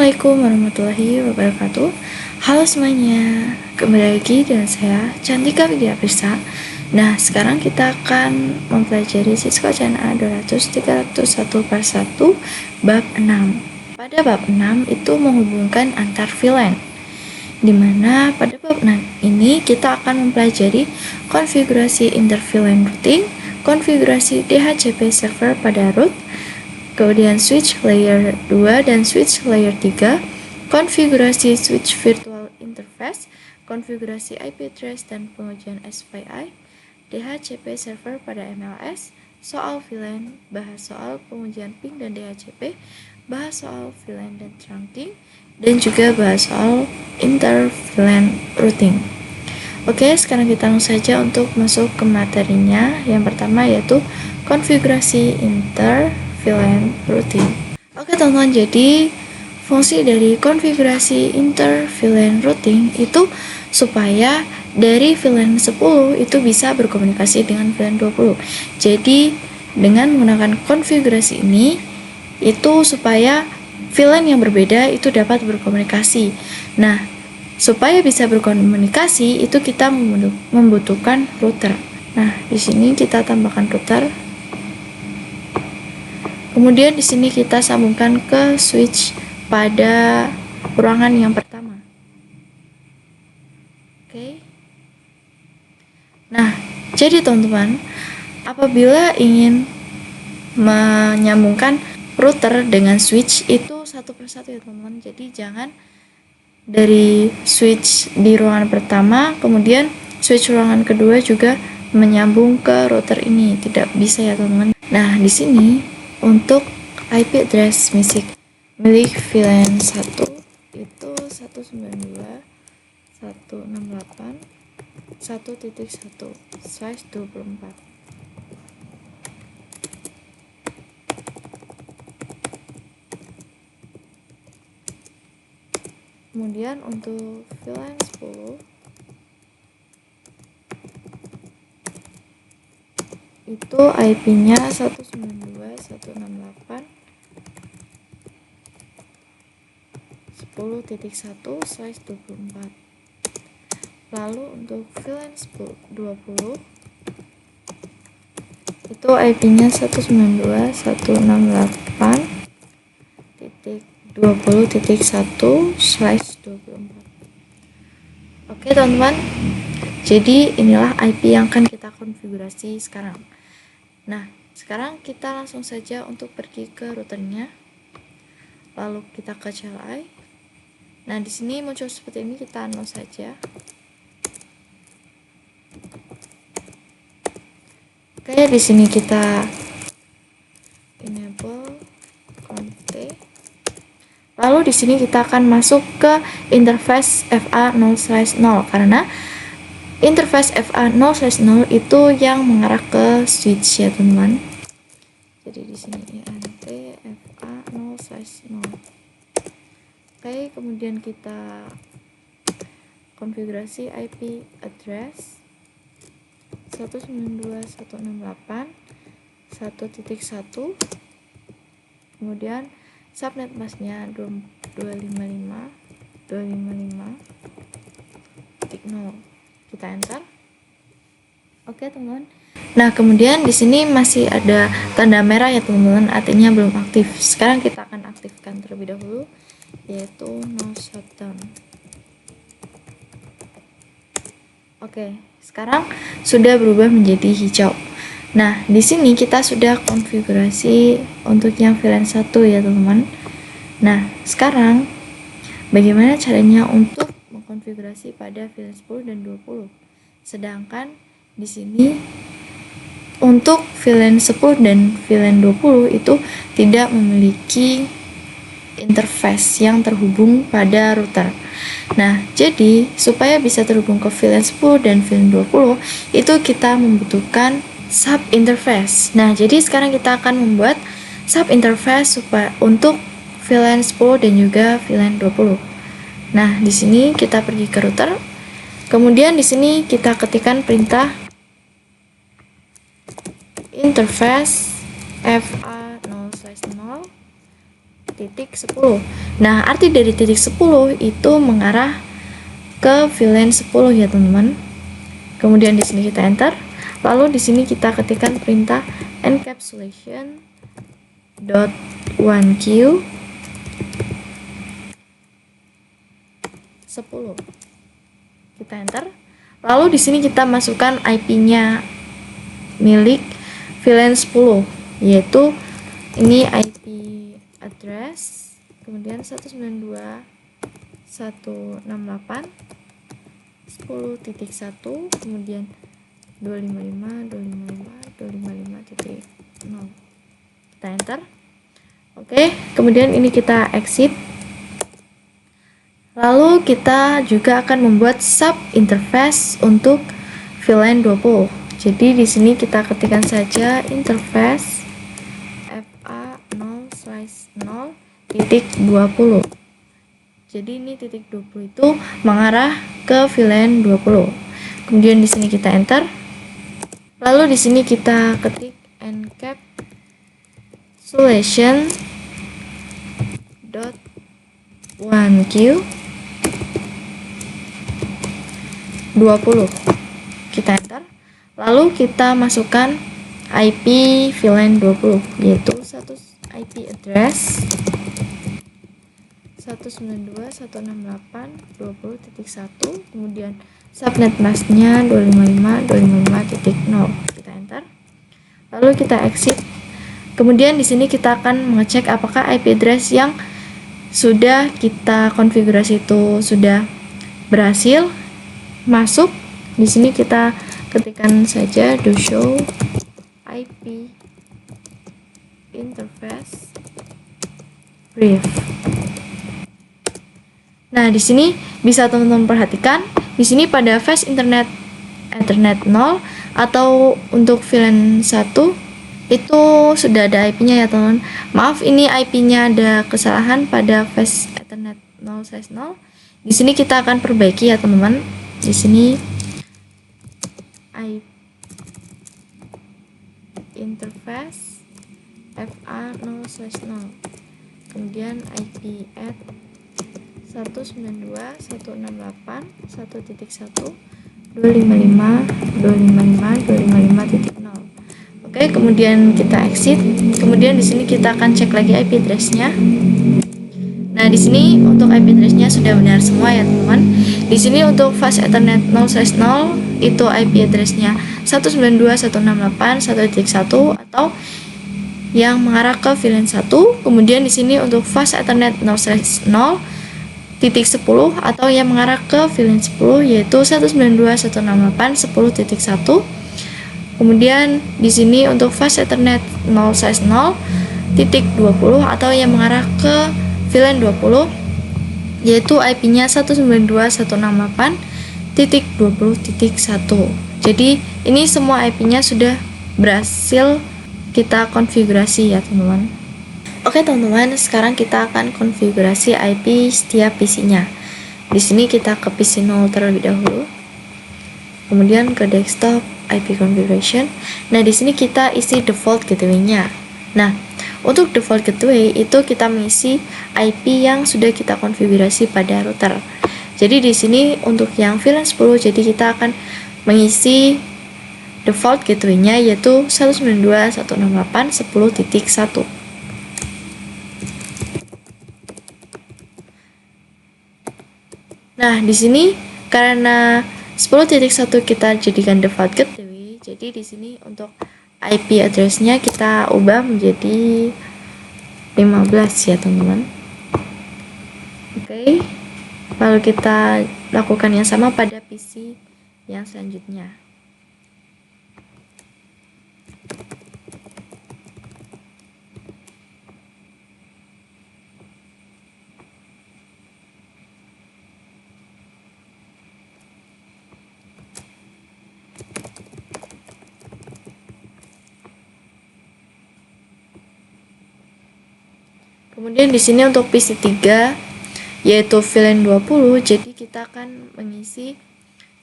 Assalamualaikum warahmatullahi wabarakatuh. Halo semuanya, kembali lagi dengan saya Cantika Widya Pirsa. Nah, sekarang kita akan mempelajari siswa CNA 200-301 part 1 bab 6. Pada bab 6 itu menghubungkan antar VLAN, dimana pada bab 6 ini kita akan mempelajari konfigurasi inter-VLAN routing, konfigurasi DHCP server pada root, kemudian switch layer 2 dan switch layer 3, konfigurasi switch virtual interface, konfigurasi IP address dan pengujian SPI, DHCP server pada MLS, soal VLAN, bahas soal pengujian ping dan DHCP, bahas soal VLAN dan trunking, dan juga bahas soal inter-VLAN routing. Oke, sekarang kita langsung saja untuk masuk ke materinya. Yang pertama yaitu konfigurasi inter-VLAN routing. Oke teman-teman, jadi fungsi dari konfigurasi inter-VLAN routing itu supaya dari VLAN 10 itu bisa berkomunikasi dengan VLAN 20. Jadi dengan menggunakan konfigurasi ini itu supaya VLAN yang berbeda itu dapat berkomunikasi. Nah, supaya bisa berkomunikasi itu kita membutuhkan router. Nah, di sini kita tambahkan router. Kemudian di sini kita sambungkan ke switch pada ruangan yang pertama. Oke. Nah, jadi teman-teman, apabila ingin menyambungkan router dengan switch itu satu persatu ya teman-teman. Jadi jangan dari switch di ruangan pertama kemudian switch ruangan kedua juga menyambung ke router ini, tidak bisa ya teman-teman. Nah, di sini untuk IP address milik VLAN 1 itu 192.168.1.1/24. Kemudian untuk VLAN 10 itu IP-nya 192.168.10.1/24. Lalu untuk VLAN 20 itu IP-nya 192.168.20.1/24. Oke teman-teman, jadi inilah IP yang akan kita konfigurasi sekarang. Nah, sekarang kita langsung saja untuk pergi ke routernya. Lalu kita ke CLI. Nah, di sini muncul seperti ini, kita no saja. Oke, di sini kita enable conf. Lalu di sini kita akan masuk ke interface FA0/0 karena interface FA0/0 itu yang mengarah ke switch ya teman-teman. Jadi di sini int FA0/0. Oke, kemudian kita konfigurasi IP address 192.168.1.1. Kemudian subnet masknya 255.255.0. Kita enter. Oke teman-teman. Nah, kemudian di sini masih ada tanda merah ya teman-teman, artinya belum aktif. Sekarang kita akan aktifkan terlebih dahulu, yaitu no shutdown. Oke, sekarang sudah berubah menjadi hijau. Nah, di sini kita sudah konfigurasi untuk yang VLAN 1 ya teman-teman. Nah, sekarang bagaimana caranya untuk mengkonfigurasi pada VLAN 10 dan 20? Sedangkan di sini untuk VLAN 10 dan VLAN 20 itu tidak memiliki interface yang terhubung pada router. Nah, jadi supaya bisa terhubung ke VLAN 10 dan VLAN 20 itu kita membutuhkan sub interface. Nah, jadi sekarang kita akan membuat sub interface supaya untuk VLAN 10 dan juga VLAN 20. Nah, di sini kita pergi ke router. Kemudian di sini kita ketikkan perintah interface FA0/0 titik 10. Nah, arti dari titik 10 itu mengarah ke VLAN 10 ya teman-teman. Kemudian di sini kita enter. Lalu di sini kita ketikkan perintah encapsulation .1q 10. Kita enter. Lalu di sini kita masukkan IP-nya milik VLAN 10, yaitu ini IP address, kemudian 192.168.10.1, kemudian 255.255.255.0. Kita enter. Oke, kemudian ini kita exit. Lalu kita juga akan membuat sub interface untuk VLAN 20. Jadi di sini kita ketikkan saja interface FA0/0.20. Jadi ini titik 20 itu mengarah ke VLAN 20. Kemudian di sini kita enter. Lalu di sini kita ketik encapsulation .1q 20. Kita enter. Lalu kita masukkan IP VLAN 20, yaitu satu IP address 192.168.20.1, kemudian subnet masknya 255.255.0. Kita enter. Lalu kita exit. Kemudian di sini kita akan mengecek apakah IP address yang sudah kita konfigurasi itu sudah berhasil masuk. Di sini kita ketikkan saja do show IP interface brief. Nah, di sini bisa teman-teman perhatikan, di sini pada fast internet 0 atau untuk VLAN 1 itu sudah ada IP-nya ya teman-teman. Maaf, ini IP-nya ada kesalahan pada fast ethernet 0/0. Di sini kita akan perbaiki ya teman-teman. Di sini IP interface FA0/0, kemudian IP at 192.168.1.1, 255.255.0. Oke, kemudian kita exit. Kemudian di sini kita akan cek lagi IP address-nya. Nah, di sini untuk IP address-nya sudah benar semua ya, teman-teman. Di sini untuk fast ethernet 0/0 itu IP address-nya 192.168.1.1 atau yang mengarah ke VLAN 1. Kemudian di sini untuk fast ethernet 0/0.10 atau yang mengarah ke VLAN 10 yaitu 192.168.10.1. Kemudian di sini untuk fast ethernet 0/0.20 atau yang mengarah ke VLAN 20 yaitu IP-nya 192.168.20.1. Jadi ini semua IP-nya sudah berhasil kita konfigurasi ya teman-teman. Oke teman-teman, sekarang kita akan konfigurasi IP setiap PC-nya. Di sini kita ke PC 0 terlebih dahulu. Kemudian ke desktop IP configuration. Nah, di sini kita isi default gateway-nya. Nah, untuk default gateway itu kita mengisi IP yang sudah kita konfigurasi pada router. Jadi di sini untuk yang VLAN 10, jadi kita akan mengisi default gateway-nya yaitu 192.168.10.1. Nah, di sini karena 10.1 kita jadikan default gateway, jadi di sini untuk IP address-nya kita ubah menjadi 15 ya teman-teman. Oke. Lalu kita lakukan yang sama pada PC yang selanjutnya. Kemudian di sini untuk PC 3 yaitu VLAN 20, jadi kita akan mengisi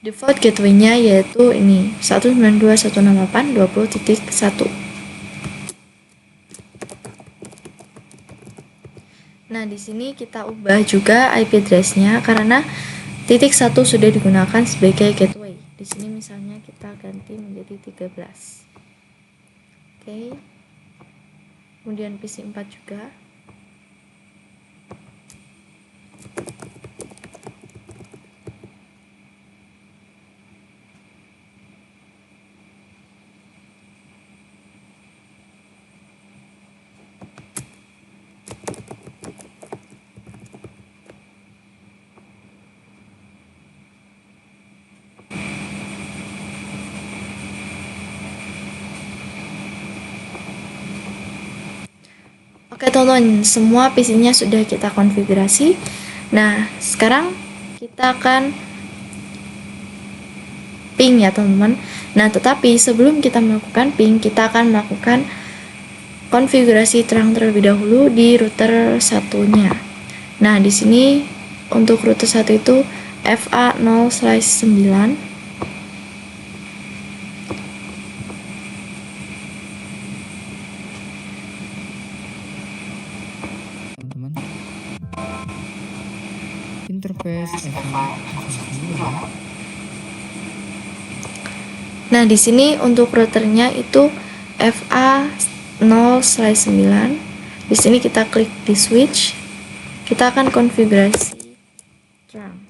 default gateway-nya yaitu ini 192.168.20.1. Nah, di sini kita ubah juga IP address-nya karena titik 1 sudah digunakan sebagai gateway. Di sini misalnya kita ganti menjadi 13. Oke. Kemudian PC 4 juga. Oke teman-teman, semua PC-nya sudah kita konfigurasi. Nah, sekarang kita akan ping ya teman-teman. Nah, tetapi sebelum kita melakukan ping, kita akan melakukan konfigurasi terang terlebih dahulu di router satunya. Nah, di sini untuk router 1 itu FA0/9. Teman-teman, interface FA0/9. Nah, di sini untuk routernya itu FA0/9. Di sini kita klik di switch. Kita akan konfigurasi terang.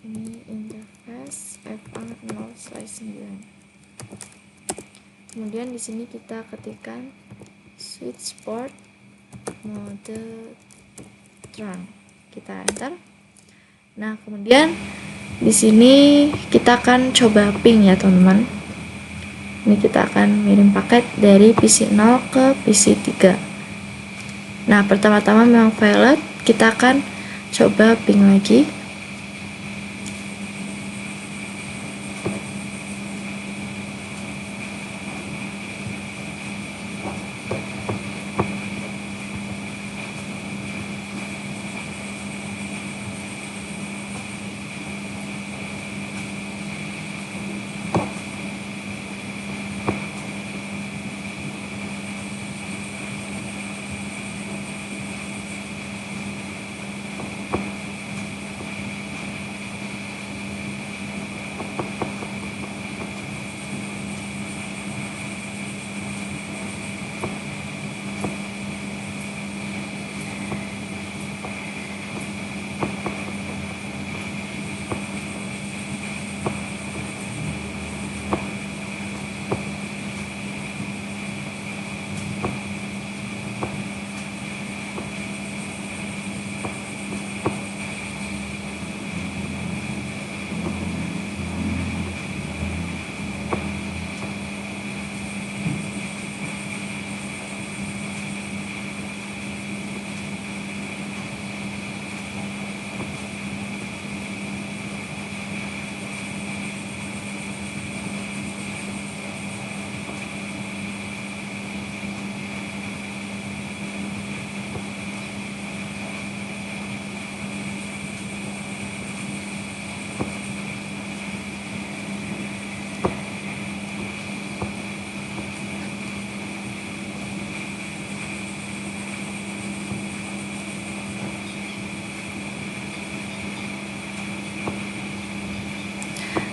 Ini interface FA0/9. Kemudian di sini kita ketikkan switch port mode terang. Kita enter. Nah, kemudian di sini kita akan coba ping ya, teman-teman. Ini kita akan ngirim paket dari PC 0 ke PC 3. Nah, pertama-tama memang valid, kita akan coba ping lagi.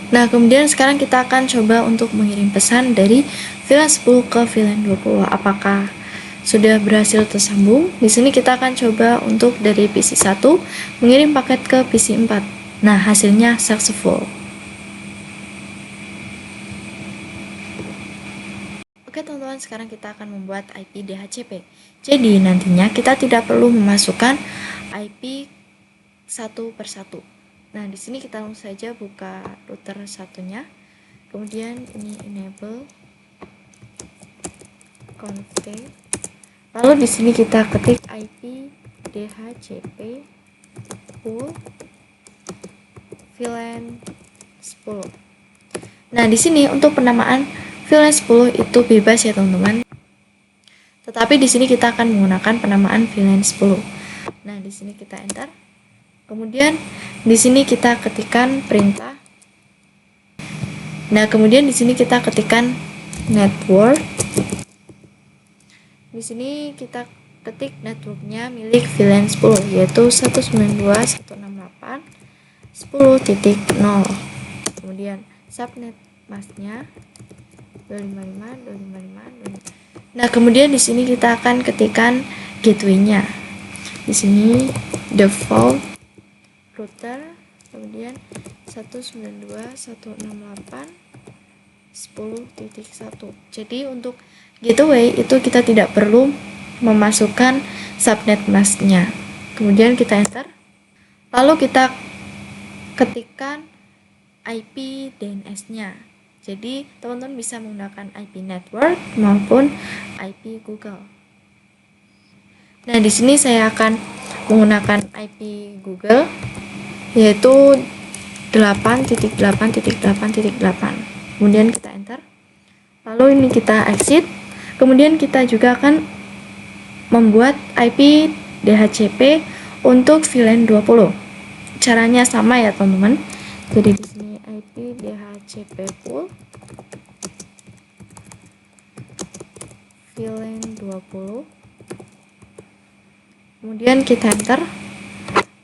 Nah, kemudian sekarang kita akan coba untuk mengirim pesan dari VLAN 10 ke VLAN 20. Apakah sudah berhasil tersambung? Di sini kita akan coba untuk dari PC 1 mengirim paket ke PC 4. Nah, hasilnya successful. Oke teman-teman, sekarang kita akan membuat IP DHCP. Jadi nantinya kita tidak perlu memasukkan IP satu per satu. Nah, di sini kita langsung saja buka router satunya. Kemudian ini enable config. Lalu di sini kita ketik IP DHCP pool VLAN 10. Nah, di sini untuk penamaan VLAN 10 itu bebas ya, teman-teman. Tetapi di sini kita akan menggunakan penamaan VLAN 10. Nah, di sini kita enter. Kemudian di sini kita ketikkan perintah. Nah, kemudian di sini kita ketikkan network. Di sini kita ketik networknya milik VLAN 10, yaitu 192.168.10.0. Kemudian subnet masknya 255.255.255. Nah, kemudian di sini kita akan ketikkan gateway-nya. Di sini default router, kemudian 192.168.10.1. Jadi untuk gateway itu kita tidak perlu memasukkan subnet masknya. Kemudian kita enter. Lalu kita ketikkan IP DNS-nya. Jadi teman-teman bisa menggunakan IP network maupun IP Google. Nah, di sini saya akan menggunakan IP Google, yaitu 8.8.8.8. Kemudian kita enter. Lalu ini kita exit. Kemudian kita juga akan membuat IP DHCP untuk VLAN 20. Caranya sama ya, teman-teman. Jadi di sini IP DHCP pool VLAN 20. Kemudian kita enter.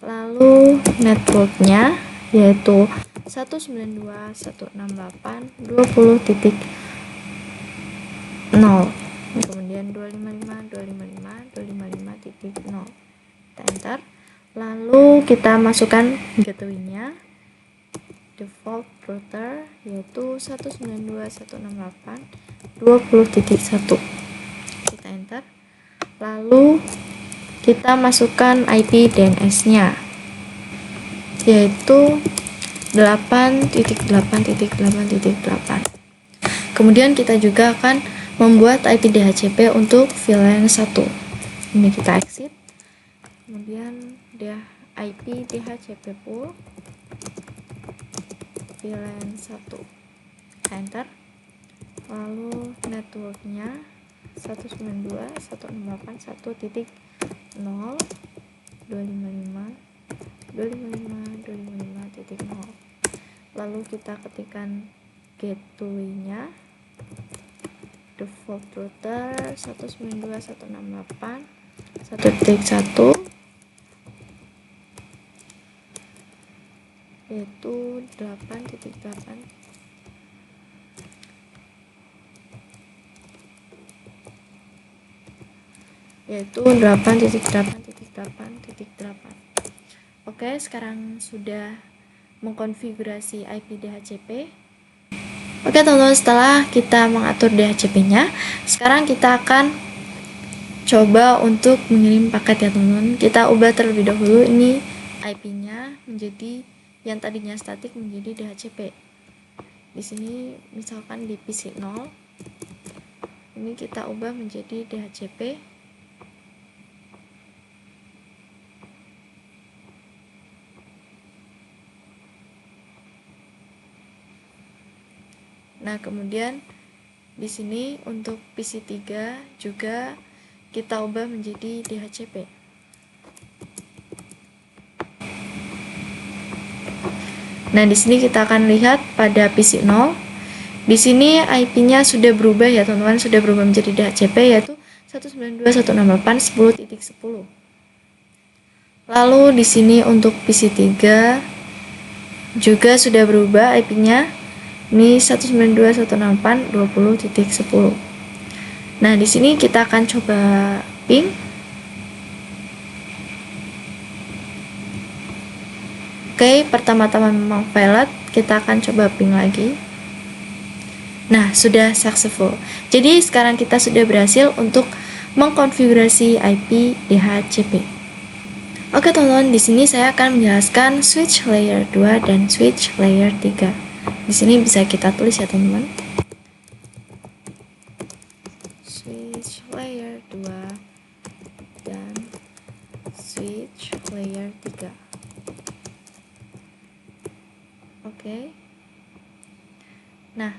Lalu networknya yaitu 192.168.20.0. Kemudian 255.255.255.0. Kita enter. Lalu kita masukkan gateway-nya, default router yaitu 192.168.20.1. Kita enter. Lalu kita masukkan IP DNS-nya yaitu 8.8.8.8. Kemudian kita juga akan membuat IP DHCP untuk VLAN 1. Ini kita exit. Kemudian IP DHCP pool VLAN 1. Enter. Lalu networknya 192.168.1.0 255.255.255.0. Lalu kita ketikkan gateway-nya, default router 192.168.1.1 yaitu 8.8 yaitu 8.8.8.8. Oke, sekarang sudah mengkonfigurasi IP DHCP. Oke teman-teman, setelah kita mengatur DHCP-nya, sekarang kita akan coba untuk mengirim paket ya teman-teman. Kita ubah terlebih dahulu ini IP-nya menjadi yang tadinya statik menjadi DHCP. Di sini misalkan di PC 0, ini kita ubah menjadi DHCP. Nah, kemudian di sini untuk PC 3 juga kita ubah menjadi DHCP. Nah, di sini kita akan lihat pada PC 0. Di sini IP-nya sudah berubah ya, teman-teman, sudah berubah menjadi DHCP yaitu 192.168.10.10. Lalu di sini untuk PC 3 juga sudah berubah IP-nya. Ini 192.168.20.10. Nah, di sini kita akan coba ping. Oke, pertama-tama memang valid, kita akan coba ping lagi. Nah, sudah successful. Jadi sekarang kita sudah berhasil untuk mengkonfigurasi IP DHCP. Oke teman-teman, di sini saya akan menjelaskan switch layer 2 dan switch layer 3. Di sini bisa kita tulis ya teman-teman. Switch layer 2 dan switch layer 3. Oke. Nah,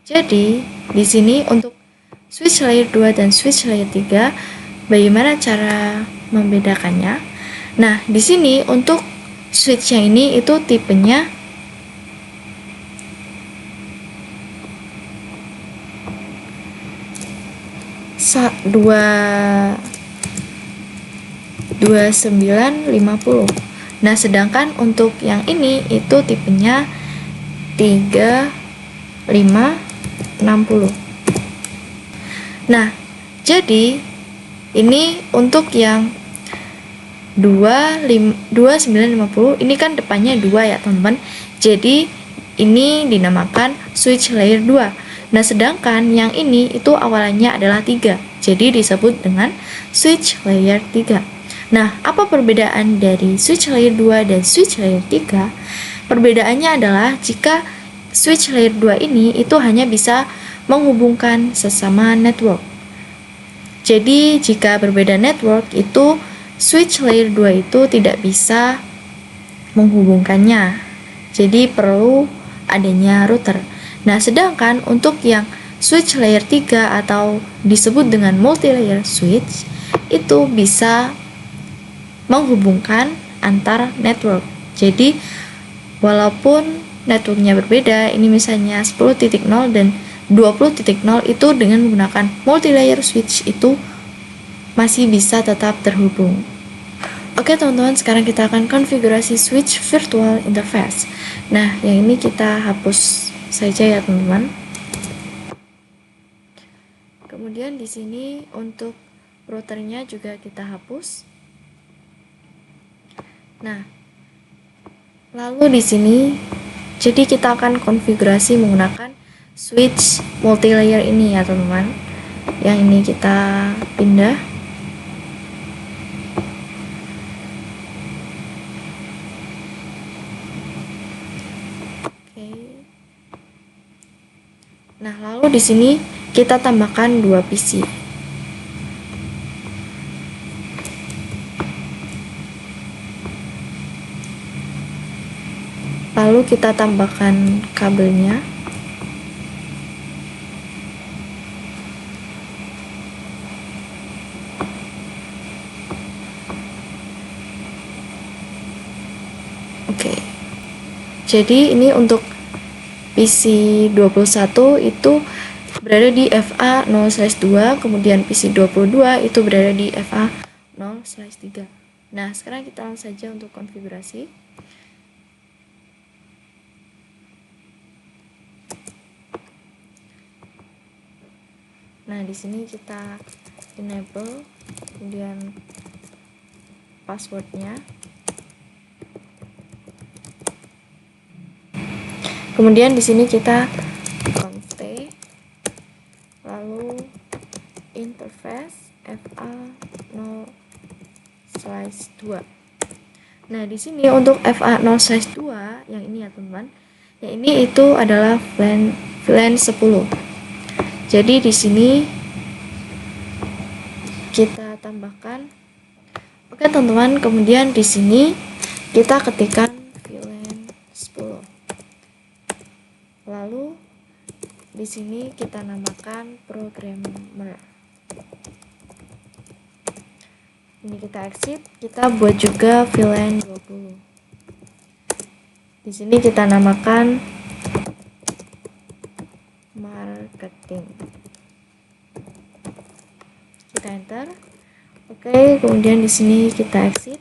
jadi di sini untuk switch layer 2 dan switch layer 3, bagaimana cara membedakannya? Nah, di sini untuk switch yang ini itu tipenya 2950. Nah, sedangkan untuk yang ini itu tipenya 3560. Nah, jadi ini untuk yang 2950 ini kan depannya 2 ya teman-teman. Jadi ini dinamakan switch layer 2. Nah, sedangkan yang ini itu awalannya adalah 3. Jadi disebut dengan switch layer 3. Nah, apa perbedaan dari switch layer 2 dan switch layer 3? Perbedaannya adalah jika switch layer 2 ini itu hanya bisa menghubungkan sesama network. Jadi jika berbeda network itu switch layer 2 itu tidak bisa menghubungkannya. Jadi perlu adanya router. Nah, sedangkan untuk yang switch layer 3 atau disebut dengan multi layer switch itu bisa menghubungkan antar network. Jadi walaupun networknya berbeda, ini misalnya 10.0 dan 20.0 itu dengan menggunakan multi layer switch itu masih bisa tetap terhubung. Oke teman-teman, sekarang kita akan konfigurasi switch virtual interface. Nah, yang ini kita hapus saja ya teman-teman. Kemudian di sini untuk routernya juga kita hapus. Nah, lalu di sini jadi kita akan konfigurasi menggunakan switch multi layer ini ya teman-teman. Yang ini kita pindah. Oke. Nah, lalu di sini kita tambahkan 2 PC. Lalu kita tambahkan kabelnya. Oke. Jadi ini untuk PC 21 itu berada di FA 0/2, kemudian PC 22 itu berada di FA 0/3. Nah, sekarang kita langsung saja untuk konfigurasi. Nah, di sini kita enable, kemudian passwordnya. Kemudian di sini kita const, lalu interface FA 0/2. Nah, di sini untuk FA 0/2 yang ini ya teman-teman. Yang ini itu adalah VLAN 10. Jadi di sini kita tambahkan. Oke teman-teman, kemudian di sini kita ketikkan VLAN 10. Lalu di sini kita namakan programmer. Ini kita exit, kita buat juga VLAN 20. Di sini kita namakan marketing. Kita enter. Oke, kemudian di sini kita exit.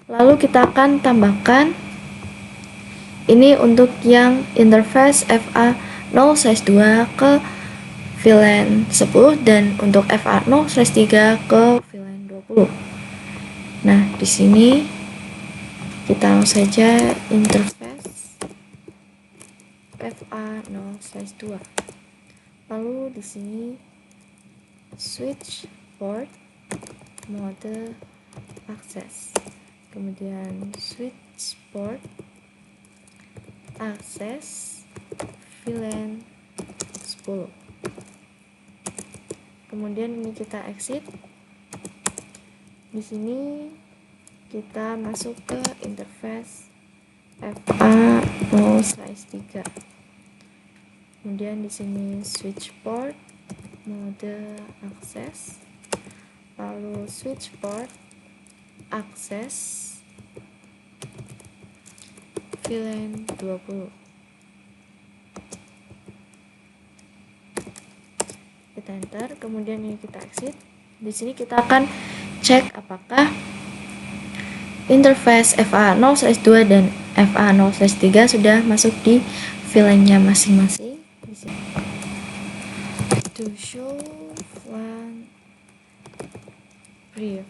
Lalu kita akan tambahkan ini untuk yang interface FA 0/2 ke VLAN 10 dan untuk FA 0/3 ke VLAN 20. Nah, di sini kita langsung saja interface FA 0/2. Lalu di sini switch port mode access. Kemudian switch port akses VLAN 10. Kemudian ini kita exit. Di sini kita masuk ke interface FA 0/3. Kemudian di sini switch port mode akses, lalu switch port akses VLAN 20. Kita kita enter, kemudian ini kita exit. Di sini kita akan cek apakah interface FA0/2 dan FA0/3 sudah masuk di VLAN-nya masing-masing. Di sini to show VLAN brief.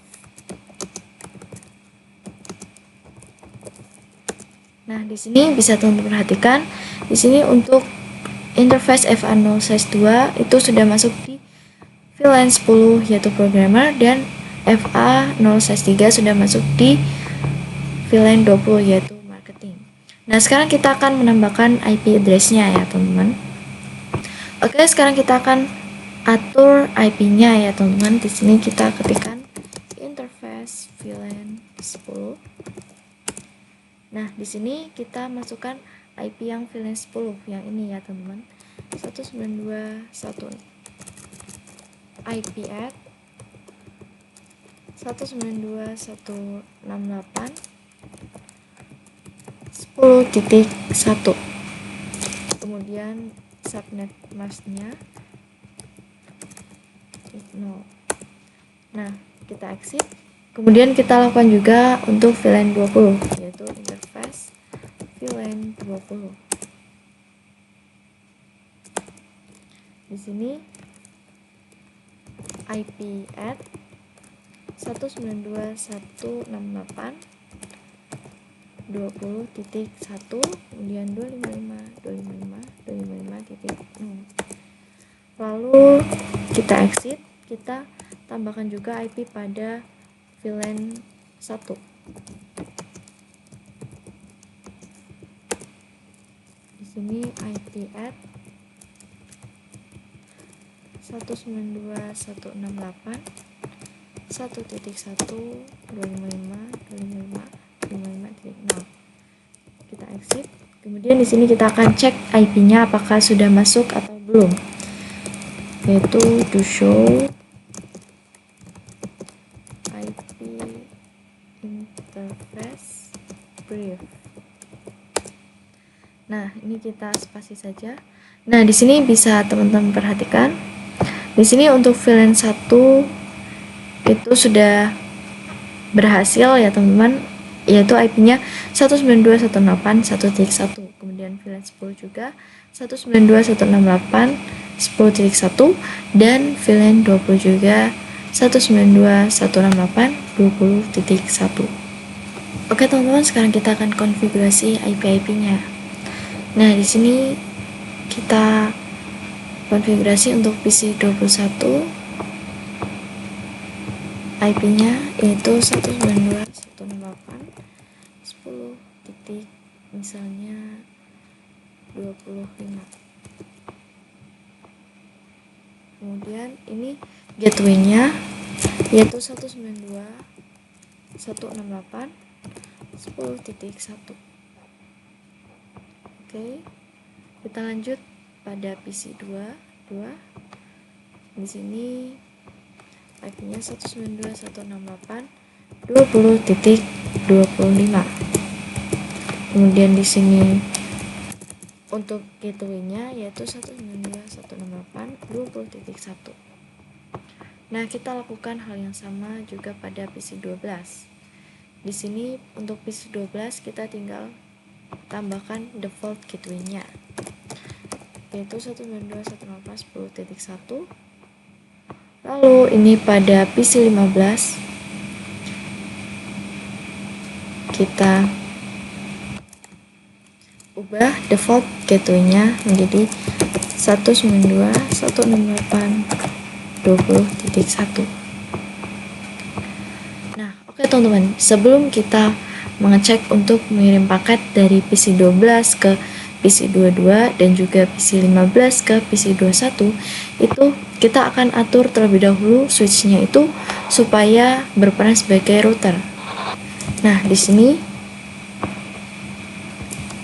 Nah, di sini bisa teman-teman perhatikan, di sini untuk interface FA0/2 itu sudah masuk di VLAN 10 yaitu programmer, dan FA0/3 sudah masuk di VLAN 20 yaitu marketing. Nah, sekarang kita akan menambahkan IP address-nya ya, teman-teman. Oke, sekarang kita akan atur IP-nya ya, teman-teman. Di sini kita ketikkan interface VLAN 10. Nah, di sini kita masukkan IP yang VLAN 10 yang ini ya, teman-teman. 192.1 IP at 192.168 10.1. Kemudian subnet masknya 0. Nah, kita exit. Kemudian kita lakukan juga untuk VLAN 20 yaitu interface VLAN 20. Di sini IP at 192.168 20.1, kemudian 255.255.255.0. Lalu kita exit, kita tambahkan juga IP pada VLAN 1. Di sini IP at 192.168 1.1.255.255.0. Kita exit. Kemudian di sini kita akan cek IP-nya apakah sudah masuk atau belum. Yaitu to show IP interface brief. Nah, ini kita spasi saja. Nah, di sini bisa teman-teman perhatikan. Di sini untuk VLAN 1 itu sudah berhasil ya, teman-teman, yaitu IP-nya 192.168.1.1. Kemudian VLAN 10 juga 192.168 10.1 dan VLAN 20 juga 192.168 20.1. Oke, teman-teman, sekarang kita akan konfigurasi IP-IP-nya. Nah, di sini kita konfigurasi untuk PC 21. IP-nya yaitu 192.168 10 titik misalnya 25. Kemudian ini gateway-nya yaitu 192.168 10.1. Oke, kita lanjut pada PC 22. Di sini IP-nya 192.168 20.25. Kemudian di sini untuk gateway-nya yaitu 192.168 20.1. Nah, kita lakukan hal yang sama juga pada PC 12. Di sini untuk PC 12 kita tinggal tambahkan default gateway-nya yaitu 192.168 10.1. Lalu ini pada PC 15 kita ubah default gateway-nya menjadi 192.168 20.1. Nah, oke teman-teman, sebelum kita mengecek untuk mengirim paket dari PC 12 ke PC 22 dan juga PC 15 ke PC 21, itu kita akan atur terlebih dahulu switch-nya itu supaya berperan sebagai router. Nah, di sini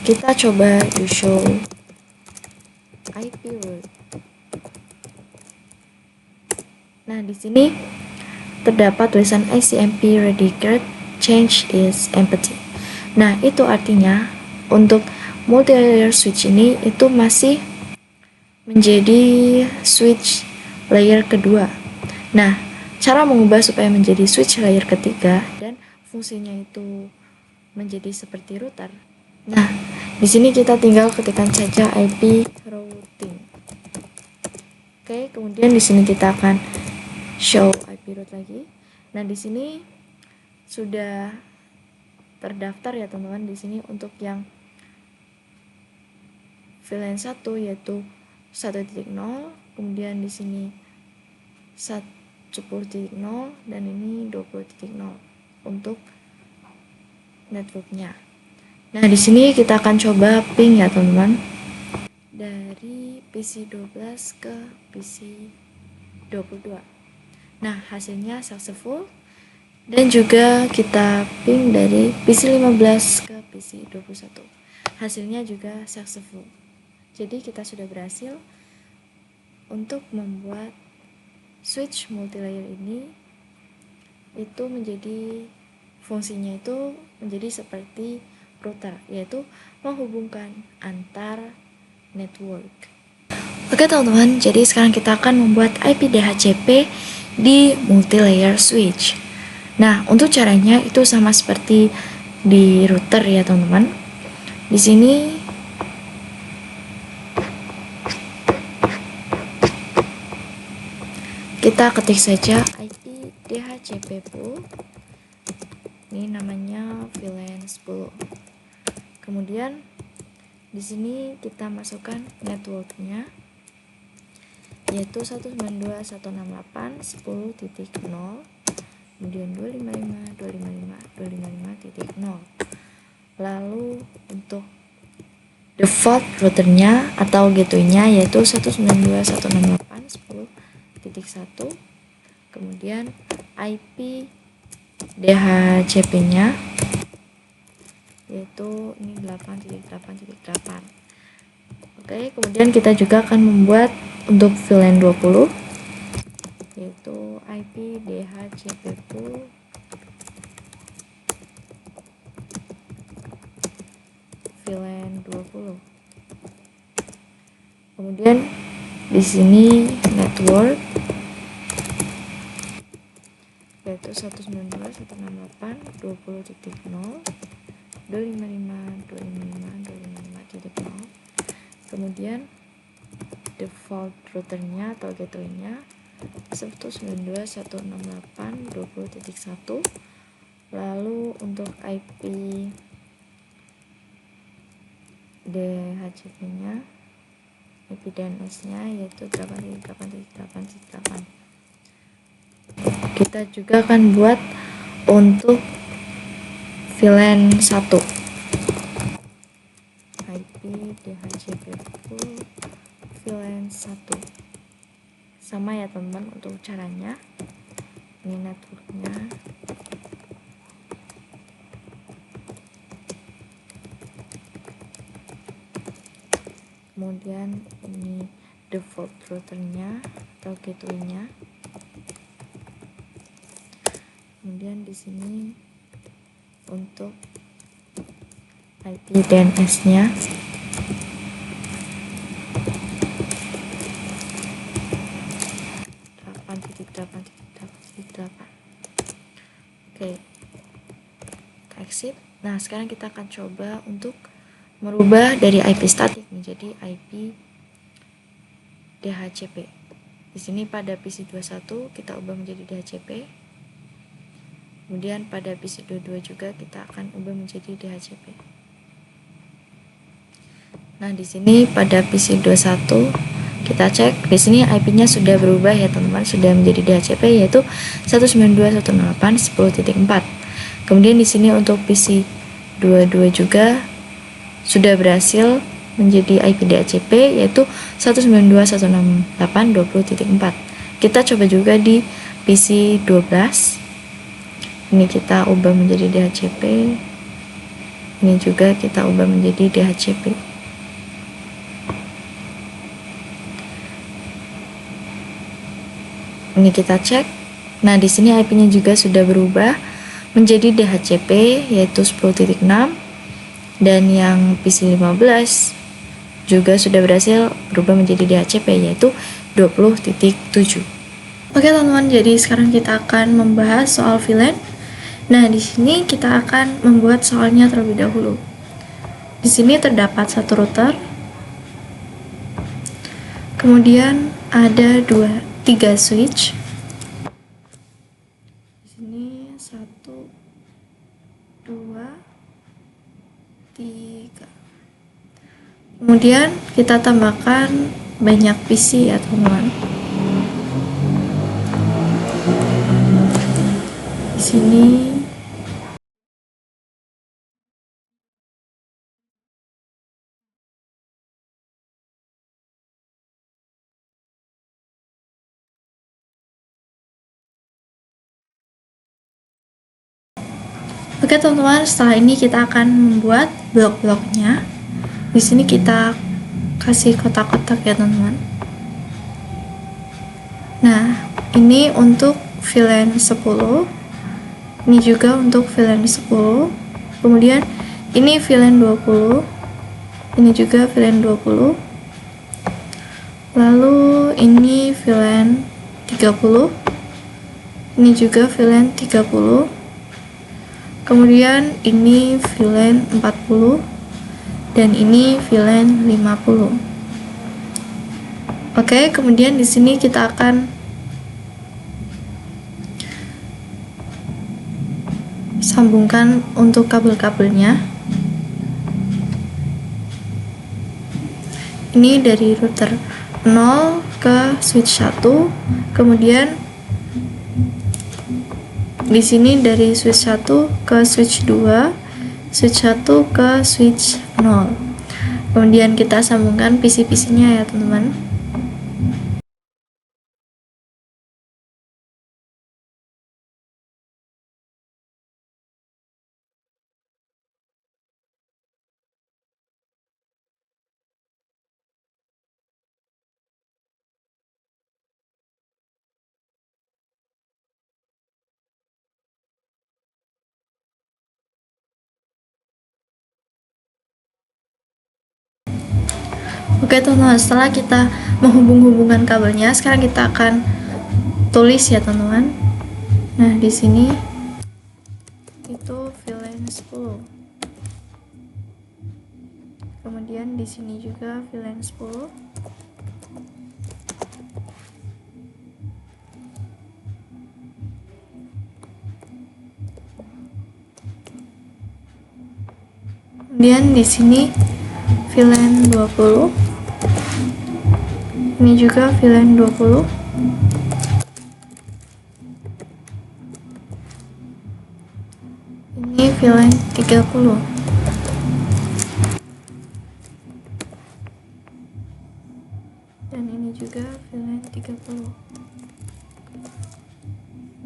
kita coba to show IP route. Nah, di sini terdapat tulisan ICMP ready card change is empty. Nah, itu artinya untuk multi-layer switch ini itu masih menjadi switch layer kedua. Nah, cara mengubah supaya menjadi switch layer ketiga dan fungsinya itu menjadi seperti router. Nah, di sini kita tinggal ketikkan saja IP routing. Oke, kemudian di sini kita akan show IP route lagi. Nah, di sini sudah terdaftar ya teman-teman, di sini untuk yang VLAN 1 yaitu 1.0, kemudian di sini 10.0 dan ini 20.0 untuk networknya. Nah, di sini kita akan coba ping ya teman-teman, dari PC 12 ke PC 22. Nah, hasilnya successful. Dan juga kita ping dari PC 15 ke PC 21. Hasilnya juga successful. Jadi kita sudah berhasil untuk membuat switch multilayer ini itu menjadi fungsinya itu menjadi seperti router, yaitu menghubungkan antar network. Oke teman-teman, jadi sekarang kita akan membuat IP DHCP di multilayer switch. Nah, untuk caranya itu sama seperti di router ya teman-teman. Di sini kita ketik saja IP DHCP pool. Ini namanya VLAN 10. Kemudian di sini kita masukkan networknya, yaitu 192.168.10.0, kemudian 255.255.255.0. Lalu untuk default routernya atau gateway-nya yaitu 192.168.10.1, kemudian IP DHCP-nya yaitu ini 8.8.8. Oke, kemudian kita juga akan membuat untuk VLAN 20 yaitu IP DHCP pool VLAN 20. Kemudian di sini network yaitu 192.168.20.0, 255.255.255.0. Kemudian default routernya atau gateway-nya 192.168.20.1. Lalu untuk IP DHCP-nya, IP DNS-nya yaitu 8.8.8.8. Kita juga akan buat untuk VLAN 1 IP DHCP pool VLAN 1. Sama ya teman-teman untuk caranya. Ini networknya. Kemudian ini default routernya atau gateway-nya. Kemudian di sini untuk IP DNS-nya. Oke, kita exit. Nah, sekarang kita akan coba untuk merubah dari IP statik menjadi IP DHCP. Di sini pada PC 21 kita ubah menjadi DHCP. Kemudian pada PC 22 juga kita akan ubah menjadi DHCP. Nah, di sini pada PC 21 kita cek, di sini IP-nya sudah berubah ya teman-teman, sudah menjadi DHCP yaitu 192.168.10.4. Kemudian di sini untuk PC 22 juga sudah berhasil menjadi IP DHCP yaitu 192.168.20.4. Kita coba juga di PC 12. Ini kita ubah menjadi DHCP. Ini juga kita ubah menjadi DHCP. Ini kita cek. Nah, di sini IP-nya juga sudah berubah menjadi DHCP yaitu 10.6, dan yang PC 15 juga sudah berhasil berubah menjadi DHCP yaitu 20.7. Oke teman-teman, jadi sekarang kita akan membahas soal VLAN. Nah, di sini kita akan membuat soalnya terlebih dahulu. Di sini terdapat satu router. Kemudian ada 3 switch. Di sini 1 2 3. Kemudian kita tambahkan banyak PC ya, teman-teman. Di sini Oke teman-teman, setelah ini kita akan membuat blok-bloknya. Di sini kita kasih kotak-kotak ya teman-teman. Nah, ini untuk VLAN 10. Ini juga untuk VLAN 10. Kemudian ini VLAN 20. Ini juga VLAN 20. Lalu ini VLAN 30. Ini juga VLAN 30. Kemudian ini VLAN 40 dan ini VLAN 50. Oke, kemudian di sini kita akan sambungkan untuk kabel-kabelnya. Ini dari router 0 ke switch 1, kemudian di sini dari switch 1 ke switch 2, switch 1 ke switch 0. Kemudian kita sambungkan PC-PC-nya ya teman-teman. Oke teman-teman, setelah kita menghubung-hubungkan kabelnya, sekarang kita akan tulis ya teman-teman. Nah, di sini itu VLAN 10. Kemudian di sini juga VLAN 10. Kemudian di sini VLAN 20. Ini juga VLAN 20. Ini VLAN 30. Dan ini juga VLAN 30.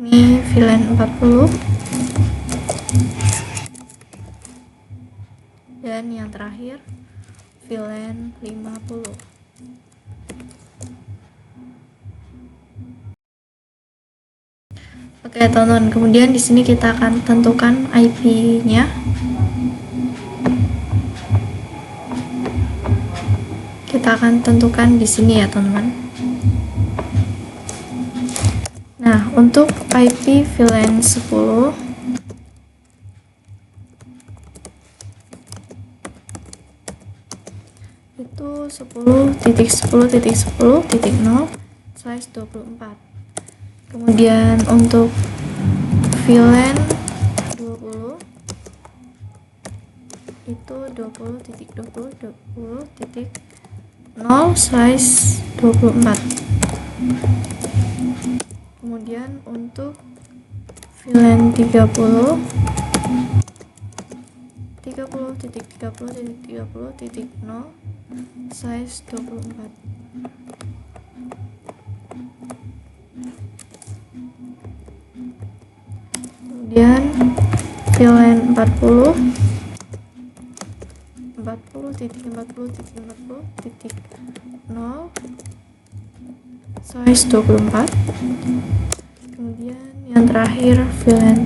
Ini VLAN 40. Dan yang terakhir VLAN 50. Oke teman-teman, kemudian di sini kita akan tentukan IP-nya. Kita akan tentukan di sini ya teman-teman. Nah, untuk IP VLAN 10 itu 10.10.10.0/24. Kemudian untuk VLAN 20 itu 20.20.20.0/24. Kemudian untuk VLAN 30 30.30.30.0/24. Kemudian VLAN 40 40.40.40.0/24. Kemudian yang terakhir VLAN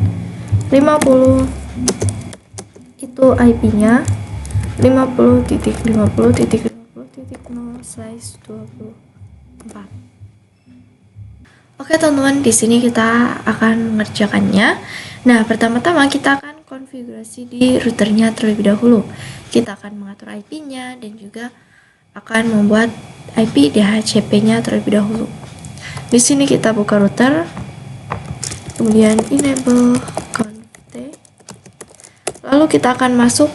50 itu IP-nya 50.50.50.0/24. Oke teman-teman, di sini kita akan mengerjakannya. Nah, pertama-tama kita akan konfigurasi di routernya terlebih dahulu. Kita akan mengatur IP-nya dan juga akan membuat IP DHCP-nya terlebih dahulu. Di sini kita buka router, kemudian enable config. Lalu kita akan masuk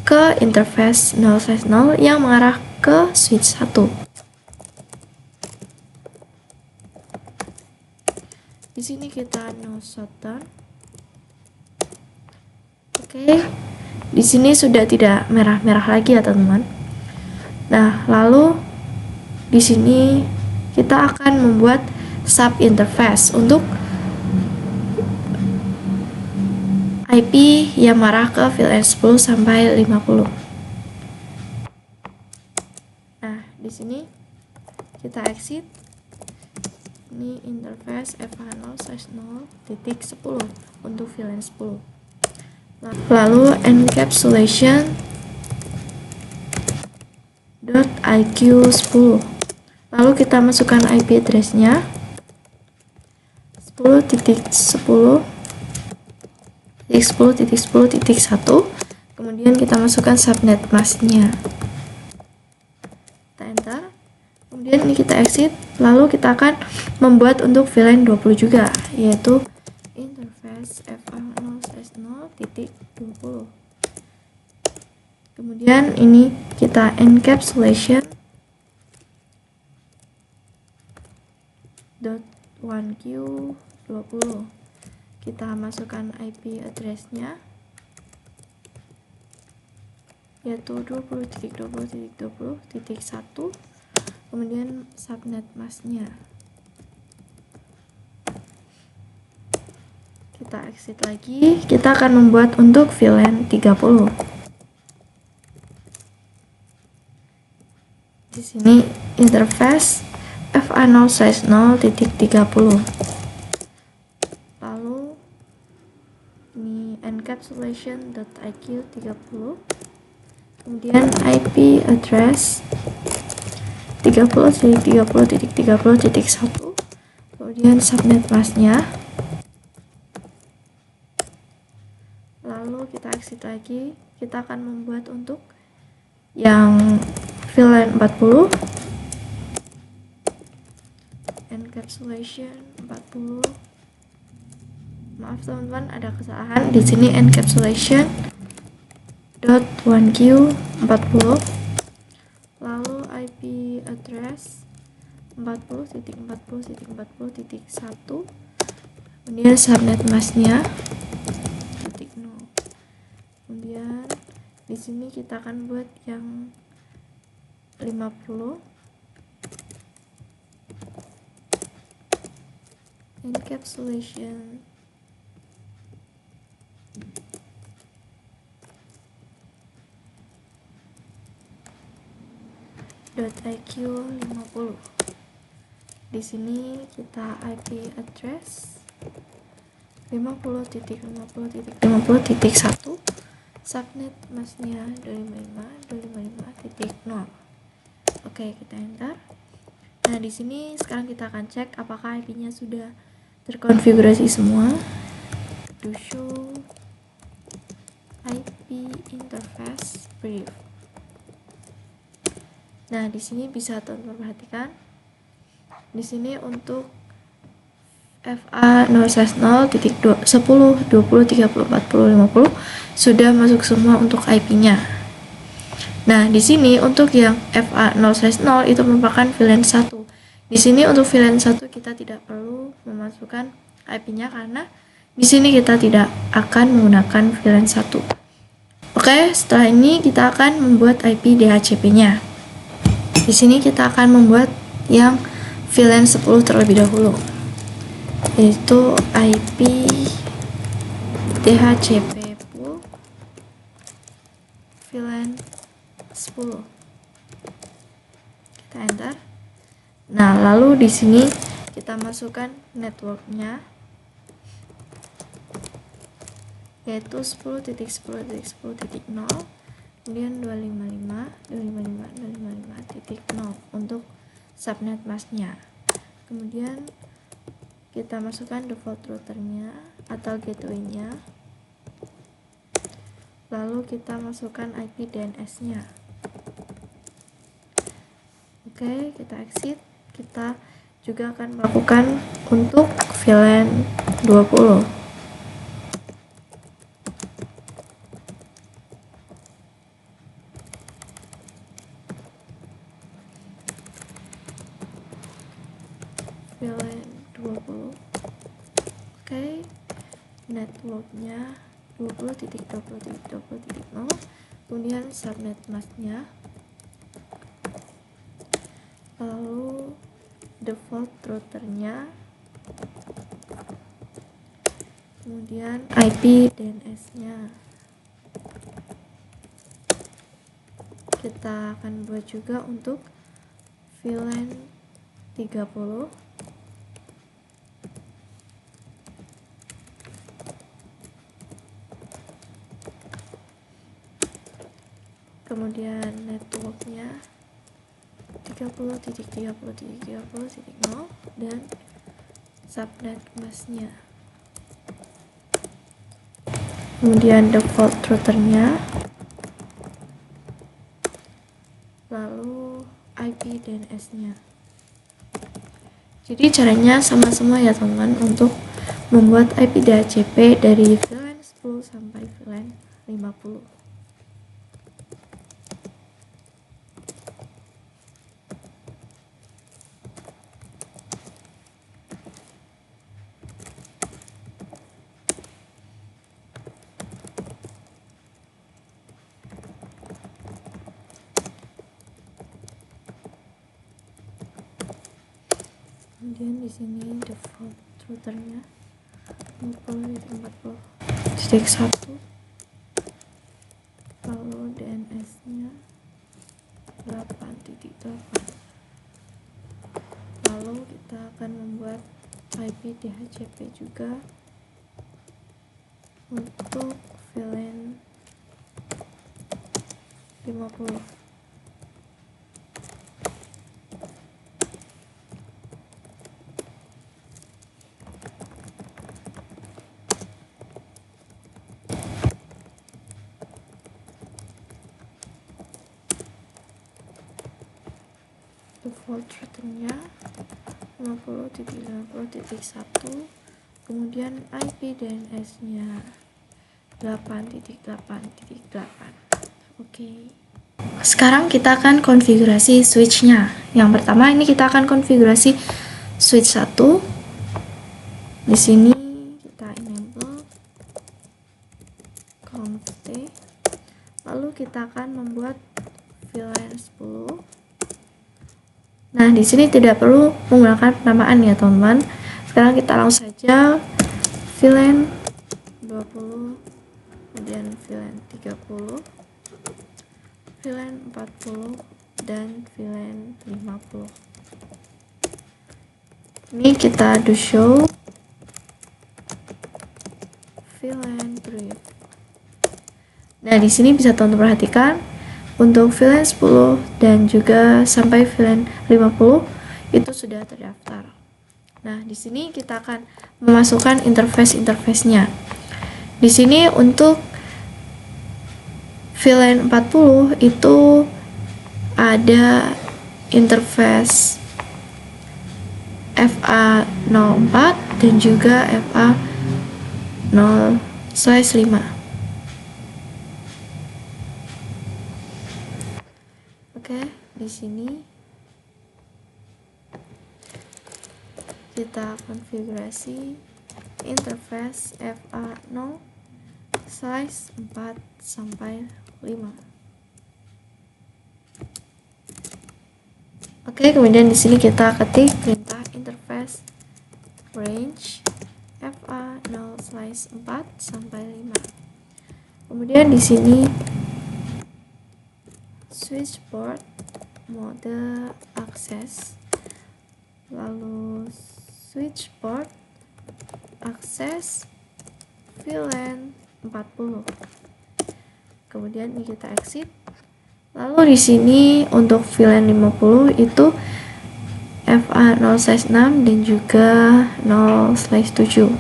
ke interface 0/0 yang mengarah ke switch 1. Di sini kita no shutdown. Oke. Di sini sudah tidak merah-merah lagi ya, teman-teman. Nah, lalu di sini kita akan membuat sub interface untuk IP yang mengarah ke VLAN 10 sampai 50. Nah, di sini kita exit. Ini interface FA0/0.10 untuk VLAN 10. Lalu encapsulation .iq10. Lalu kita masukkan IP address-nya 10.10.10.10.1. Kemudian kita masukkan subnet mask-nya. Kita enter. Kemudian ini kita exit. Lalu kita akan membuat untuk VLAN 20 juga, yaitu interface FA0/0.20. Kemudian ini kita encapsulation .1q20. Kita masukkan IP address-nya yaitu 20.20.20.1. Kemudian subnet mask-nya. Kita exit lagi. Kita akan membuat untuk VLAN 30. Di sini interface FA0/0.30. Lalu ini encapsulation.iq30. Kemudian IP address 30.30.30.1. Kemudian subnet mask-nya. Lalu kita exit lagi. Kita akan membuat untuk yang VLAN 40, encapsulation 40. Maaf teman-teman, ada kesalahan di sini. Encapsulation .1q40. Lalu IP address 40.40.40.1. Kemudian subnet mask-nya .0. Kemudian di sini kita akan buat yang 50. Encapsulation .iq50. Di sini kita IP address 50.50.50.1. Subnet mask-nya 255.255.0. Oke, kita enter. Nah, di sini sekarang kita akan cek apakah IP-nya sudah terkonfigurasi semua. Do show IP interface brief. Nah, di sini bisa teman-teman perhatikan. Di sini untuk FA0/0.10, 20, 30, 40, 50 sudah masuk semua untuk IP-nya. Nah, di sini untuk yang FA0/0 itu merupakan VLAN 1. Di sini untuk VLAN 1 kita tidak perlu memasukkan IP-nya karena di sini kita tidak akan menggunakan VLAN 1. Oke, setelah ini kita akan membuat IP DHCP-nya. Di sini kita akan membuat yang VLAN 10 terlebih dahulu, yaitu IP DHCP pool VLAN 10. Kita enter. Nah, lalu di sini kita masukkan networknya, yaitu 10.10.10.0, kemudian 255.255.255.0 untuk subnet mask-nya. Kemudian kita masukkan default routernya atau gateway-nya, lalu kita masukkan IP DNS-nya. Oke, kita exit. Kita juga akan melakukan untuk VLAN 20. VLAN 20. Oke, networknya 20.20.20.0, kemudian subnet masknya, lalu default routernya, kemudian IP DNS-nya. Kita akan buat juga untuk VLAN 30. Kemudian networknya 30.30.30.0 dan subnet masknya. Kemudian default routernya, lalu IP DNS-nya. Jadi caranya sama semua ya teman-teman untuk membuat IP DHCP dari VLAN 10 sampai VLAN 50. Kemudian di sini default routernya 40.40.1, lalu DNS-nya 8.8. Lalu kita akan membuat IP DHCP juga untuk VLAN 50. Default routernya 50.50.1, kemudian IP DNS-nya 8.8.8. Oke. Sekarang kita akan konfigurasi switch-nya. Yang pertama ini kita akan konfigurasi switch 1. Di sini kita enable conft, lalu kita akan membuat VLAN 10. Nah, di sini tidak perlu menggunakan penamaan ya, teman-teman. Sekarang kita langsung saja VLAN 20, kemudian VLAN 30, VLAN 40, dan VLAN 50. Ini kita do show VLAN brief. Nah, di sini bisa teman-teman perhatikan untuk VLAN 10 dan juga sampai VLAN 50 itu sudah terdaftar. Nah, di sini kita akan memasukkan interface-nya. Di sini untuk VLAN 40 itu ada interface FA04 dan juga FA0/5. Oke, di sini kita konfigurasi interface FA0 size 4 sampai 5. Oke, kemudian di sini kita ketik perintah interface range FA0 size 4 sampai 5. Kemudian di sini switch port mode akses, lalu switch port akses VLAN 40. Kemudian ini kita exit. Lalu di sini untuk VLAN 50 itu FA0/6 dan juga 0/7.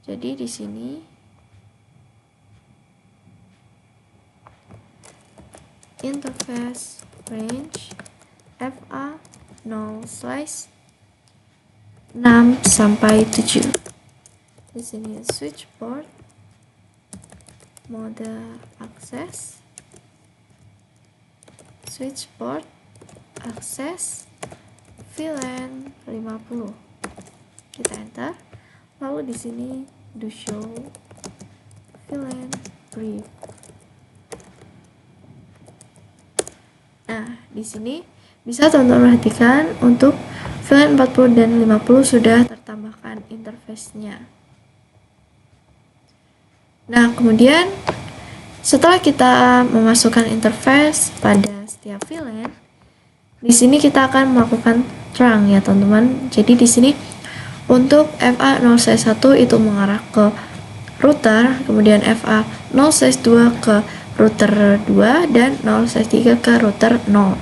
Jadi di sini interface range FA 0/6 sampai 7. Di sini switch port, mode akses, switch port, akses, VLAN 50. Kita enter. Lalu di sini do show VLAN brief. Nah, di sini bisa teman-teman perhatikan untuk VLAN 40 dan 50 sudah tertambahkan interface-nya. Nah, kemudian setelah kita memasukkan interface pada setiap VLAN, di sini kita akan melakukan trunk ya, teman-teman. Jadi di sini untuk FA0/1 itu mengarah ke router, kemudian FA0/2 ke router 2 dan 0/3 ke router 0.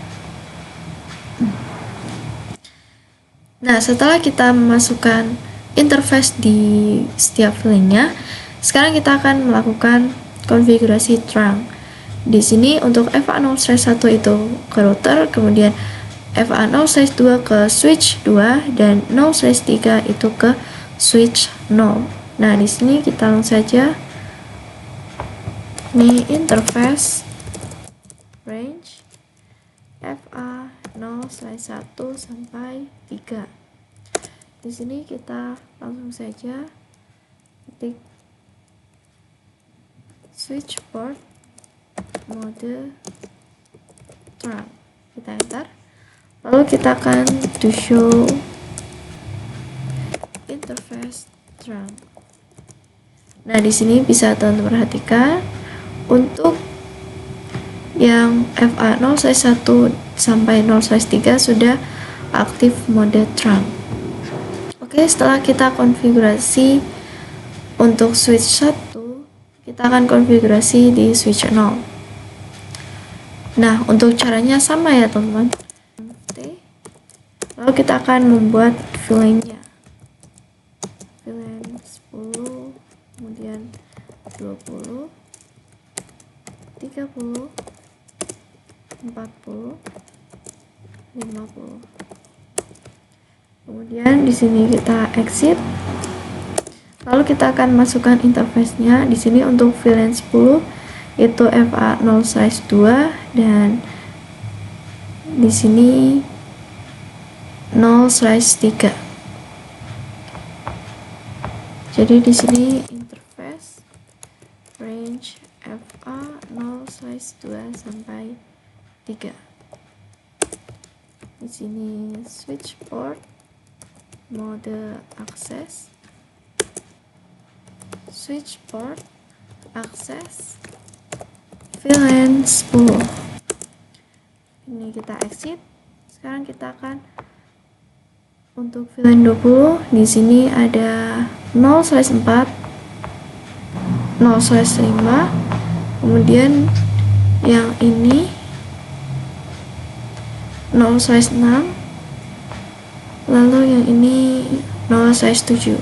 Nah, setelah kita memasukkan interface di setiap VLAN-nya, sekarang kita akan melakukan konfigurasi trunk. Di sini untuk FA0/1 itu ke router, kemudian FA0/2 ke switch 2 dan 0/3 itu ke switch 0. Nah, di sini kita langsung saja ini interface range FA0/1 sampai 3. Di sini kita langsung saja ketik switch port mode trunk. Kita enter. Lalu kita akan to show interface trunk. Nah, di sini bisa teman-teman perhatikan untuk yang FA0/1 sampai 0/3 sudah aktif mode trunk. Oke, setelah kita konfigurasi untuk switch 1, kita akan konfigurasi di switch 0. Nah, untuk caranya sama ya, teman-teman. Lalu kita akan membuat VLAN-nya. VLAN 10, kemudian 20, 30, 40, 50. Kemudian di sini kita exit. Lalu kita akan masukkan interface-nya. Di sini untuk VLAN 10 itu FA0/2 dan di sini 0/3. Jadi di sini interface range FA0/2 sampai 3. Di sini switch port mode akses, switch port akses, VLAN 10. Ini kita exit. Sekarang kita akan untuk VLAN 20, di sini ada 0/4, 0/5, kemudian yang ini 0/6, lalu yang ini 0/7.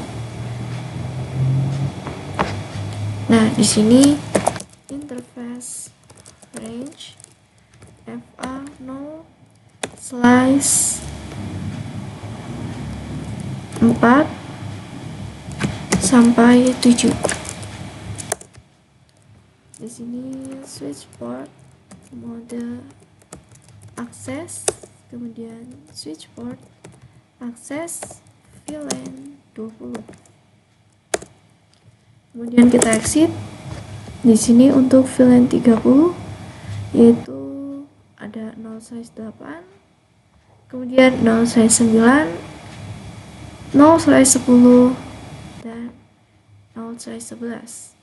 Nah, di sini interface range FA0/4 sampai 7. Di sini switch port mode akses, kemudian switch port akses VLAN 20. Kemudian kita exit. Di sini untuk VLAN 30 yaitu ada 0/8, kemudian 0/9, 0/10 dan 0/11.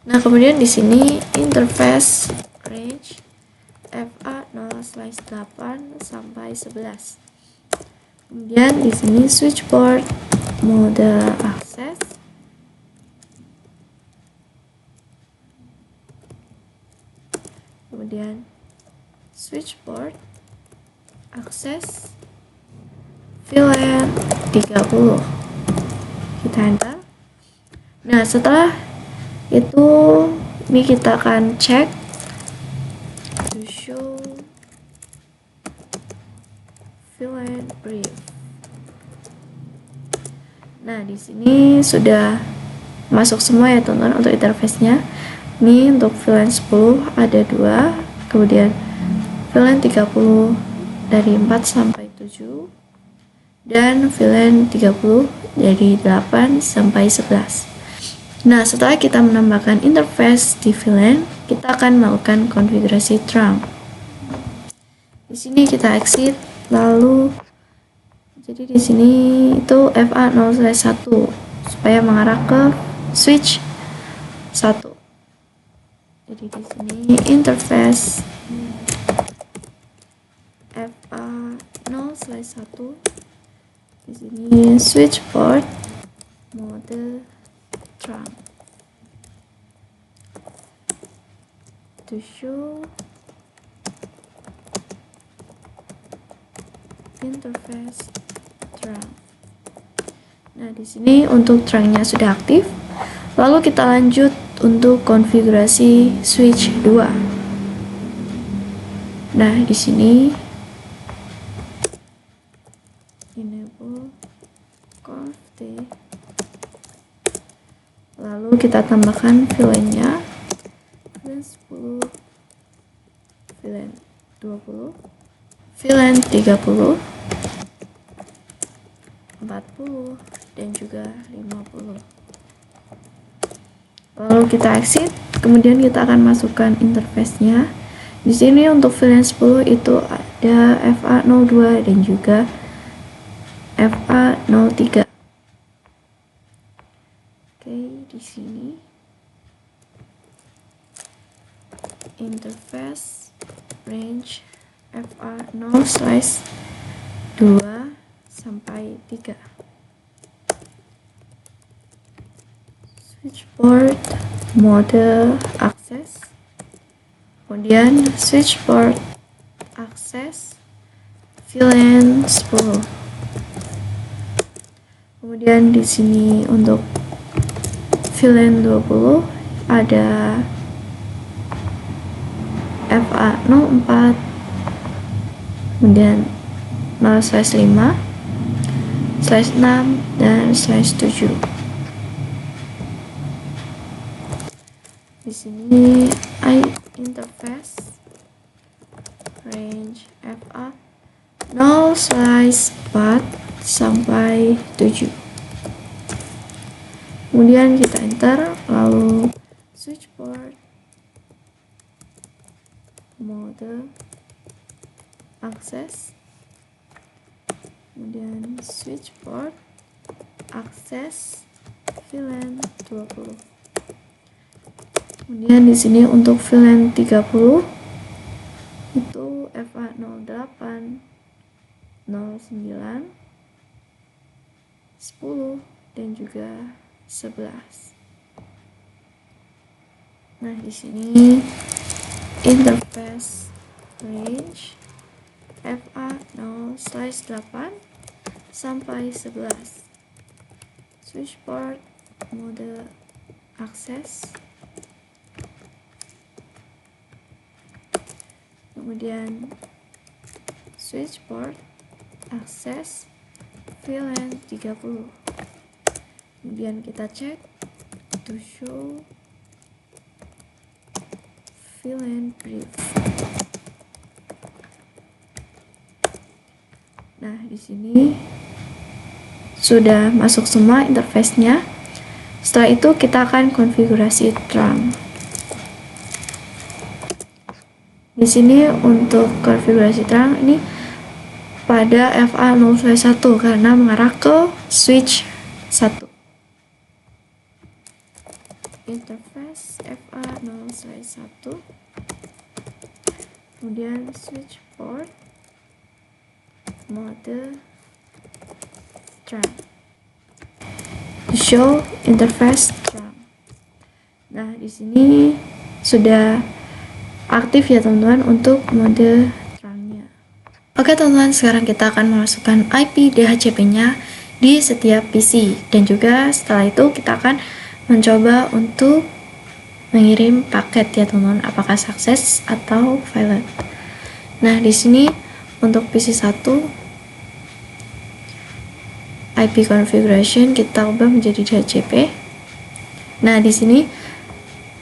Nah, kemudian di sini interface range FA0/8 sampai 11. Kemudian di sini switch port mode akses, kemudian switch port akses VLAN 30. Kita enter. Nah, setelah itu ini kita akan cek to show VLAN brief. Nah, di sini sudah masuk semua ya teman-teman untuk interface-nya. Ini untuk VLAN 10 ada 2, kemudian VLAN 30 dari 4 sampai 7, dan VLAN 30 dari 8 sampai 11. Nah, setelah kita menambahkan interface di VLAN, kita akan melakukan konfigurasi trunk. Di sini kita exit, lalu jadi di sini itu FA0/1 supaya mengarah ke switch 1. Jadi di sini interface FA0/1, di sini switch port mode trunk to show interface trunk. Nah, di sini untuk trunknya sudah aktif. Lalu kita lanjut untuk konfigurasi switch 2. Nah, di sini enable conf T. Lalu kita tambahkan VLAN-nya, VLAN 10, VLAN 20, VLAN 30, 40, dan juga 50. Lalu kita exit, kemudian kita akan masukkan interface-nya. Di sini untuk VLAN 10 itu ada FA02 dan juga FA03. Oke, di sini interface range FA0/2 sampai 3. Switch port mode akses, kemudian switch port akses VLAN 10. Kemudian di sini untuk VLAN 20 ada FA04, kemudian 0/5, /6, dan /7. Di sini interface range FA 0/4 sampai 7. Kemudian kita enter, lalu switch port mode akses, kemudian switch port akses VLAN 20. Kemudian di sini untuk VLAN 30 itu FA08, 09, 10, dan juga 11. Nah, di sini interface range FA0/8 sampai 11. Switch port mode akses, kemudian switch port akses VLAN 30. Kemudian kita cek to show VLAN brief. Nah, di sini sudah masuk semua interface-nya. Setelah itu kita akan konfigurasi trunk. Di sini untuk konfigurasi trunk ini pada FA0/1 karena mengarah ke switch 1. Interface FA0/1, kemudian switch port mode trunk to show interface trunk. Nah, di sini sudah aktif ya teman-teman untuk mode trunknya. Oke teman-teman, sekarang kita akan memasukkan IP DHCP-nya di setiap PC, dan juga setelah itu kita akan mencoba untuk mengirim paket ya teman-teman, apakah sukses atau failed. Nah, di sini untuk PC 1 IP configuration kita ubah menjadi DHCP. Nah, di sini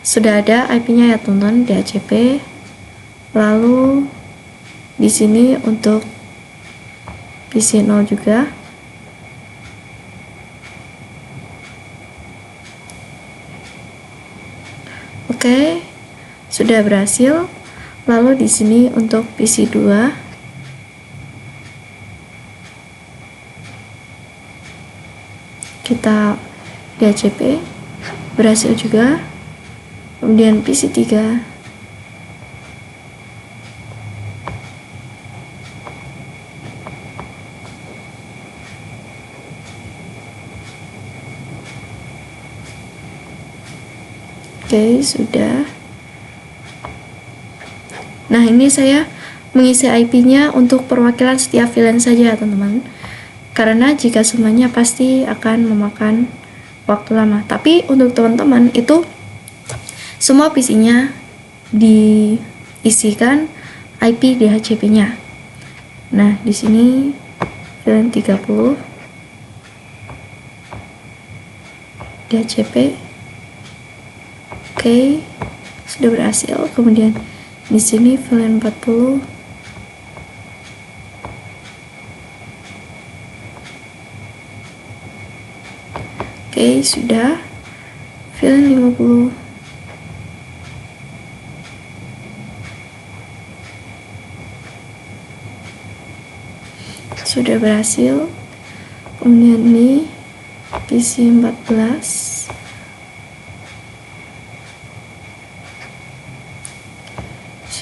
sudah ada IP-nya ya teman-teman, DHCP. Lalu di sini untuk PC 0 juga. Oke, sudah berhasil. Lalu di sini untuk PC 2 kita DHCP berhasil juga. Kemudian PC 3 oke, sudah. Nah, ini saya mengisi IP-nya untuk perwakilan setiap VLAN saja, teman-teman. Karena jika semuanya pasti akan memakan waktu lama. Tapi untuk teman-teman itu semua PC-nya diisikan IP DHCP-nya. Nah, di sini VLAN 30 DHCP. Oke, sudah berhasil. Kemudian di sini VLAN 40. Oke, sudah. VLAN 50. Sudah berhasil. Kemudian ini PC 14.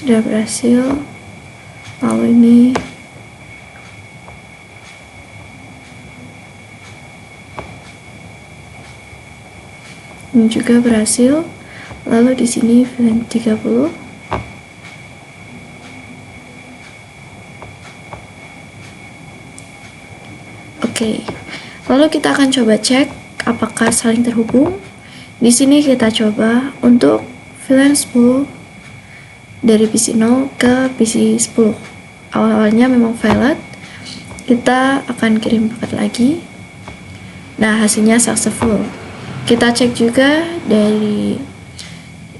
Sudah berhasil. Lalu ini juga berhasil. Lalu di sini VLAN 30. Oke. Lalu kita akan coba cek apakah saling terhubung. Di sini kita coba untuk VLAN 10 dari PC 0 ke PC 10. Awalnya memang failed. Kita akan kirim paket lagi. Nah, hasilnya successful. Kita cek juga dari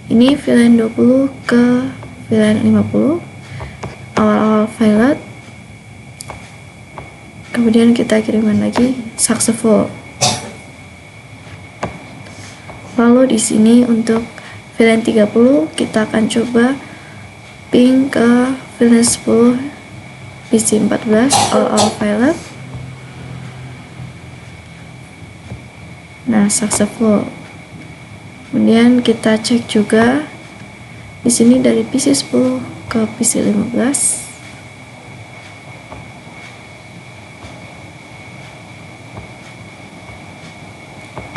ini VLAN 20 ke VLAN 50. Awal-awal failed. Kemudian kita kirimkan lagi successful. Lalu di sini untuk VLAN 30 kita akan coba ping ke VLAN 10 PC 14 all failed. Nah, successful. Kemudian kita cek juga di sini dari PC 10 ke PC 15.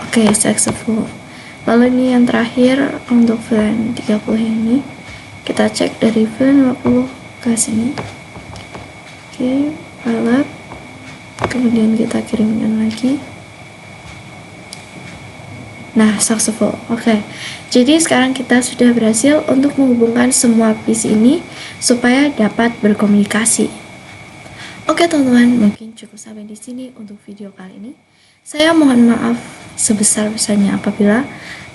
Oke, successful. Lalu ini yang terakhir untuk VLAN 30 ini. Kita cek dari VLAN 50 ke sini. Oke, pilot. Kemudian kita kirimkan lagi. Nah, successful. Oke. Jadi sekarang kita sudah berhasil untuk menghubungkan semua PC ini supaya dapat berkomunikasi. Oke, teman-teman, mungkin cukup sampai di sini untuk video kali ini. Saya mohon maaf sebesar-besarnya apabila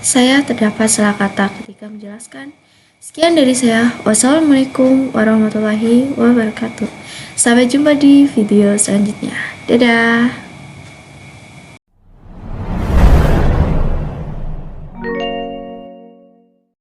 saya terdapat salah kata ketika menjelaskan. Sekian dari saya. Wassalamualaikum warahmatullahi wabarakatuh. Sampai jumpa di video selanjutnya. Dadah.